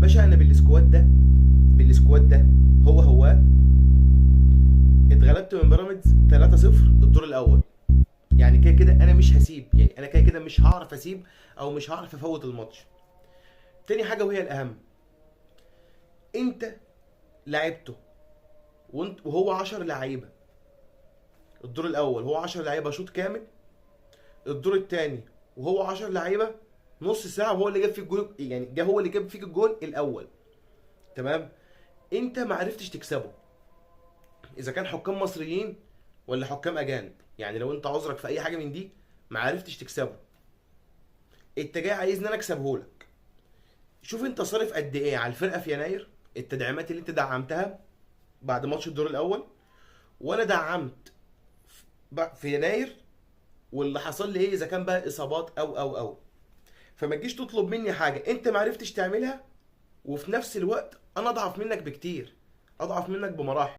باشا انا بالسكواد ده هو اتغلبت من بيراميدز 3-0 الدور الاول. يعني كده كده انا مش هسيب، يعني انا كده كده مش هعرف اسيب او مش هعرف افوت الماتش. تاني حاجه وهي الاهم، انت لعبته وهو 10 لعيبه. الدور الاول هو 10 لعيبه شوط كامل، الدور الثاني وهو 10 لعيبه نص ساعه وهو اللي جاب فيك الجول، يعني هو اللي جاب فيك الجول الاول. تمام. انت ما عرفتش تكسبه، اذا كان حكام مصريين ولا حكام اجانب. يعني لو انت عذرك في اي حاجه من دي ما عرفتش تكسبه، انت جاي عايزني انا اكسبه لك. شوف انت صارف قد ايه على الفرقه في يناير، التدعيمات اللي انت دعمتها بعد ماتش الدور الاول، وانا دعمت في يناير، واللي حصل لي ايه اذا كان بقى اصابات او. فما تجيش تطلب مني حاجه انت ما عرفتش تعملها، وفي نفس الوقت انا اضعف منك بكتير، اضعف منك بمراحل.